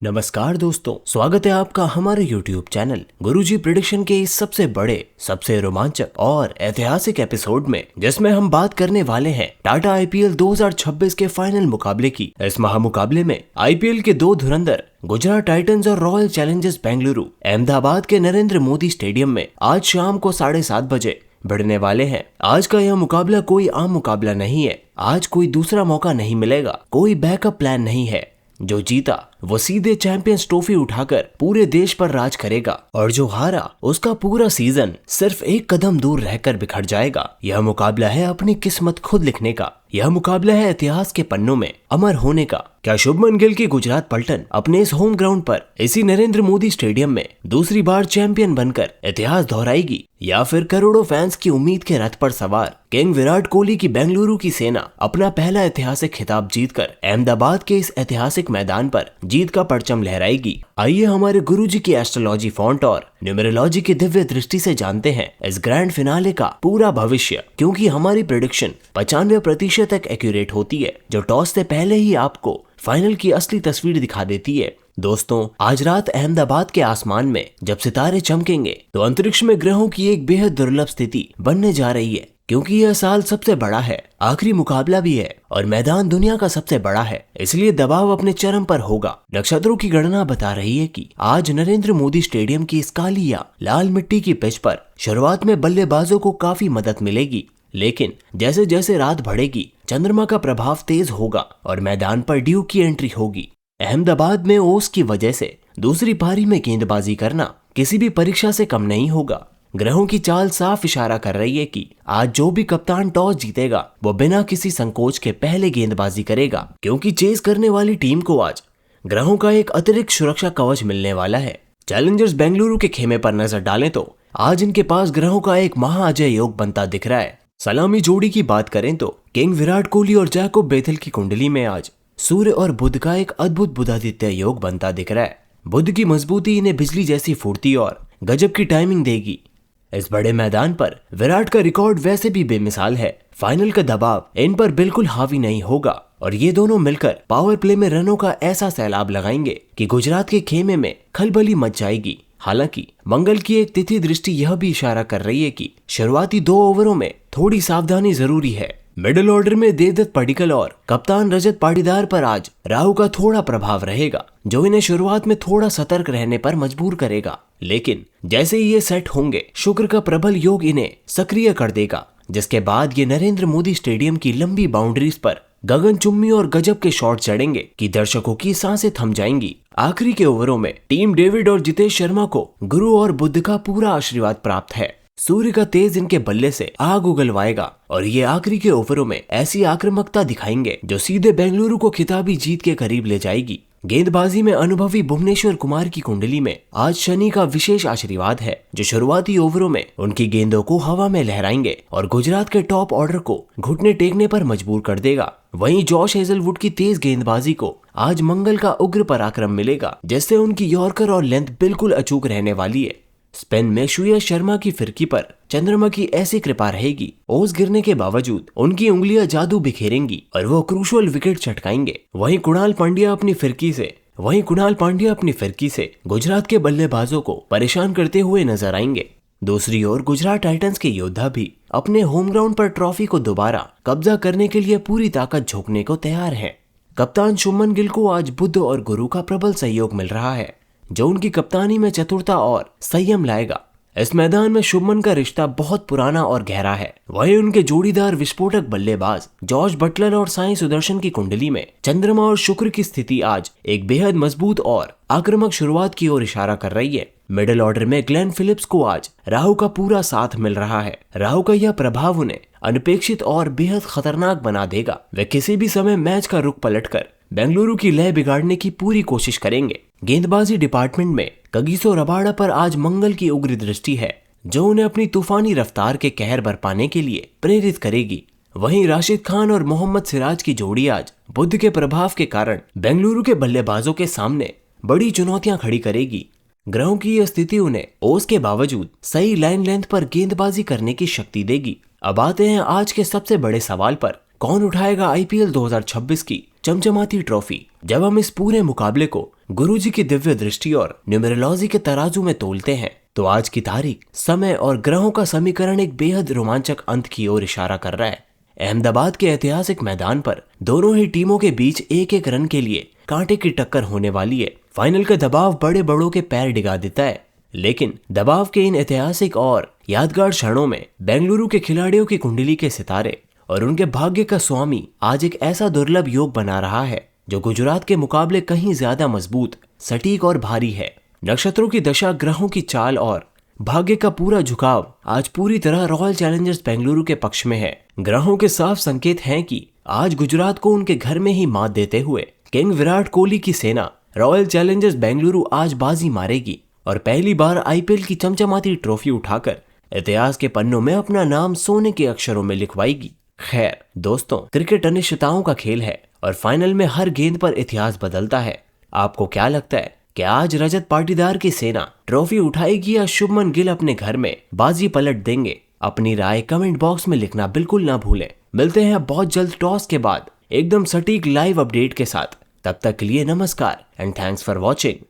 नमस्कार दोस्तों, स्वागत है आपका हमारे YouTube चैनल गुरुजी प्रेडिक्शन के इस सबसे बड़े, सबसे रोमांचक और ऐतिहासिक एपिसोड में, जिसमें हम बात करने वाले हैं टाटा IPL 2026 के फाइनल मुकाबले की। इस महामुकाबले में IPL के दो धुरंधर गुजरात टाइटंस और रॉयल चैलेंजर्स बेंगलुरु अहमदाबाद के नरेंद्र मोदी स्टेडियम में आज शाम को 7:30 बजे भिड़ने वाले हैं। आज का यह मुकाबला कोई आम मुकाबला नहीं है। आज कोई दूसरा मौका नहीं मिलेगा, कोई बैकअप प्लान नहीं है। जो जीता वो सीधे चैंपियंस ट्रॉफी उठाकर पूरे देश पर राज करेगा, और जो हारा उसका पूरा सीजन सिर्फ एक कदम दूर रहकर बिखर जाएगा। यह मुकाबला है अपनी किस्मत खुद लिखने का। यह मुकाबला है इतिहास के पन्नों में अमर होने का। क्या शुभमन गिल की गुजरात पलटन अपने इस होम ग्राउंड पर, इसी नरेंद्र मोदी स्टेडियम में दूसरी बार चैंपियन बनकर इतिहास दोहराएगी, या फिर करोड़ों फैंस की उम्मीद के रथ पर सवार किंग विराट कोहली की बेंगलुरु की सेना अपना पहला ऐतिहासिक खिताब जीतकर अहमदाबाद के इस ऐतिहासिक मैदान पर जीत का परचम लहराएगी? आइए हमारे गुरुजी की एस्ट्रोलॉजी फॉन्ट और न्यूमरोलॉजी की दिव्य दृष्टि से जानते हैं इस ग्रैंड फिनाले का पूरा भविष्य, क्योंकि हमारी प्रेडिक्शन 95% तक एक्यूरेट होती है, जो टॉस से पहले ही आपको फाइनल की असली तस्वीर दिखा देती है। दोस्तों, आज रात अहमदाबाद के आसमान में जब सितारे चमकेंगे तो अंतरिक्ष में ग्रहों की एक बेहद दुर्लभ स्थिति बनने जा रही है, क्योंकि यह साल सबसे बड़ा है, आखिरी मुकाबला भी है और मैदान दुनिया का सबसे बड़ा है, इसलिए दबाव अपने चरम पर होगा। नक्षत्रों की गणना बता रही है कि आज नरेंद्र मोदी स्टेडियम की इस काली या लाल मिट्टी की पिच पर शुरुआत में बल्लेबाजों को काफी मदद मिलेगी, लेकिन जैसे जैसे रात बढ़ेगी चंद्रमा का प्रभाव तेज होगा और मैदान पर ड्यूक की एंट्री होगी। अहमदाबाद में ओस की वजह से दूसरी पारी में गेंदबाजी करना किसी भी परीक्षा से कम नहीं होगा। ग्रहों की चाल साफ इशारा कर रही है कि आज जो भी कप्तान टॉस जीतेगा वो बिना किसी संकोच के पहले गेंदबाजी करेगा, क्योंकि चेस करने वाली टीम को आज ग्रहों का एक अतिरिक्त सुरक्षा कवच मिलने वाला है। चैलेंजर्स बेंगलुरु के खेमे पर नजर डालें तो आज इनके पास ग्रहों का एक महाअजय योग बनता दिख रहा है। सलामी जोड़ी की बात करें तो किंग विराट कोहली और जैकोब बेथेल की कुंडली में आज सूर्य और बुध का एक अद्भुत बुधादित्य योग बनता दिख रहा है। बुध की मजबूती इन्हें बिजली जैसी फुर्ती और गजब की टाइमिंग देगी। इस बड़े मैदान पर विराट का रिकॉर्ड वैसे भी बेमिसाल है। फाइनल का दबाव इन पर बिल्कुल हावी नहीं होगा, और ये दोनों मिलकर पावर प्ले में रनों का ऐसा सैलाब लगाएंगे कि गुजरात के खेमे में खलबली मच जाएगी। हालांकि मंगल की एक तिथि दृष्टि यह भी इशारा कर रही है कि शुरुआती 2 ओवरों में थोड़ी सावधानी जरूरी है। मिडिल ऑर्डर में देवदत्त पडिक्कल और कप्तान रजत पाटीदार पर आज राहु का थोड़ा प्रभाव रहेगा, जो इन्हें शुरुआत में थोड़ा सतर्क रहने पर मजबूर करेगा, लेकिन जैसे ही ये सेट होंगे शुक्र का प्रबल योग इन्हें सक्रिय कर देगा, जिसके बाद ये नरेंद्र मोदी स्टेडियम की लंबी बाउंड्रीज पर गगनचुम्बी और गजब के शॉट चढ़ेंगे कि दर्शकों की सांसें थम जाएंगी। आखिरी के ओवरों में टीम डेविड और जितेश शर्मा को गुरु और बुध का पूरा आशीर्वाद प्राप्त है। सूर्य का तेज इनके बल्ले से आग उगलवाएगा और ये आखिरी के ओवरों में ऐसी आक्रामकता दिखाएंगे जो सीधे बेंगलुरु को खिताबी जीत के करीब ले जाएगी। गेंदबाजी में अनुभवी भुवनेश्वर कुमार की कुंडली में आज शनि का विशेष आशीर्वाद है, जो शुरुआती ओवरों में उनकी गेंदों को हवा में लहराएंगे और गुजरात के टॉप ऑर्डर को घुटने टेकने पर मजबूर कर देगा। वहीं जॉश हेजलवुड की तेज गेंदबाजी को आज मंगल का उग्र पराक्रम मिलेगा, जिससे उनकी यॉर्कर और लेंथ बिल्कुल अचूक रहने वाली है। स्पेन में श्रेयस शर्मा की फिरकी पर चंद्रमा की ऐसी कृपा रहेगी, ओस गिरने के बावजूद उनकी उंगलियां जादू बिखेरेंगी और वो क्रूशियल विकेट चटकाएंगे। वहीं कुणाल पांड्या अपनी फिरकी से गुजरात के बल्लेबाजों को परेशान करते हुए नजर आएंगे। दूसरी ओर गुजरात टाइटंस के योद्धा भी अपने होम ग्राउंड पर ट्रॉफी को दोबारा कब्जा करने के लिए पूरी ताकत झोंकने को तैयार है। कप्तान शुभमन गिल को आज बुध और गुरु का प्रबल सहयोग मिल रहा है, जो उनकी कप्तानी में चतुरता और संयम लाएगा। इस मैदान में शुभमन का रिश्ता बहुत पुराना और गहरा है। वहीं उनके जोड़ीदार विस्फोटक बल्लेबाज जॉर्ज बटलर और साई सुदर्शन की कुंडली में चंद्रमा और शुक्र की स्थिति आज एक बेहद मजबूत और आक्रामक शुरुआत की ओर इशारा कर रही है। मिडिल ऑर्डर में ग्लेन फिलिप्स को आज राहु का पूरा साथ मिल रहा है। राहु का यह प्रभाव उन्हें अनपेक्षित और बेहद खतरनाक बना देगा। वे किसी भी समय मैच का रुख पलटकर बेंगलुरु की लय बिगाड़ने की पूरी कोशिश करेंगे। गेंदबाजी डिपार्टमेंट में कगिसो रबाडा पर आज मंगल की उग्र दृष्टि है, जो उन्हें अपनी तूफानी रफ्तार के कहर बरपाने के लिए प्रेरित करेगी। वहीं राशिद खान और मोहम्मद सिराज की जोड़ी आज बुध के प्रभाव के कारण बेंगलुरु के बल्लेबाजों के सामने बड़ी चुनौतियां खड़ी करेगी। ग्रहों की यह स्थिति उन्हें ओस के बावजूद सही लाइन लेंथ पर गेंदबाजी करने की शक्ति देगी। अब आते हैं आज के सबसे बड़े सवाल पर, कौन उठाएगा IPL 2026 की चमचमाती ट्रॉफी? जब हम इस पूरे मुकाबले को गुरुजी की दिव्य दृष्टि और न्यूमेरोलॉजी के तराजू में तोलते हैं तो आज की तारीख, समय और ग्रहों का समीकरण एक बेहद रोमांचक अंत की ओर इशारा कर रहा है। अहमदाबाद के ऐतिहासिक मैदान पर दोनों ही टीमों के बीच एक एक रन के लिए कांटे की टक्कर होने वाली है। फाइनल का दबाव बड़े बड़ों के पैर डिगा देता है, लेकिन दबाव के इन ऐतिहासिक और यादगार क्षणों में बेंगलुरु के खिलाड़ियों की कुंडली के सितारे और उनके भाग्य का स्वामी आज एक ऐसा दुर्लभ योग बना रहा है जो गुजरात के मुकाबले कहीं ज्यादा मजबूत, सटीक और भारी है। नक्षत्रों की दशा, ग्रहों की चाल और भाग्य का पूरा झुकाव आज पूरी तरह रॉयल चैलेंजर्स बेंगलुरु के पक्ष में है। ग्रहों के साफ संकेत हैं कि आज गुजरात को उनके घर में ही मात देते हुए किंग विराट कोहली की सेना रॉयल चैलेंजर्स बेंगलुरु आज बाजी मारेगी और पहली बार आईपीएल की चमचमाती ट्रॉफी उठाकर इतिहास के पन्नों में अपना नाम सोने के अक्षरों में लिखवाएगी। खैर दोस्तों, क्रिकेट अनिश्चितताओं का खेल है और फाइनल में हर गेंद पर इतिहास बदलता है। आपको क्या लगता है कि आज रजत पाटीदार की सेना ट्रॉफी उठाएगी या शुभमन गिल अपने घर में बाजी पलट देंगे? अपनी राय कमेंट बॉक्स में लिखना बिल्कुल ना भूलें। मिलते हैं बहुत जल्द टॉस के बाद एकदम सटीक लाइव अपडेट के साथ। तब तक के लिए नमस्कार एंड थैंक्स फॉर वॉचिंग।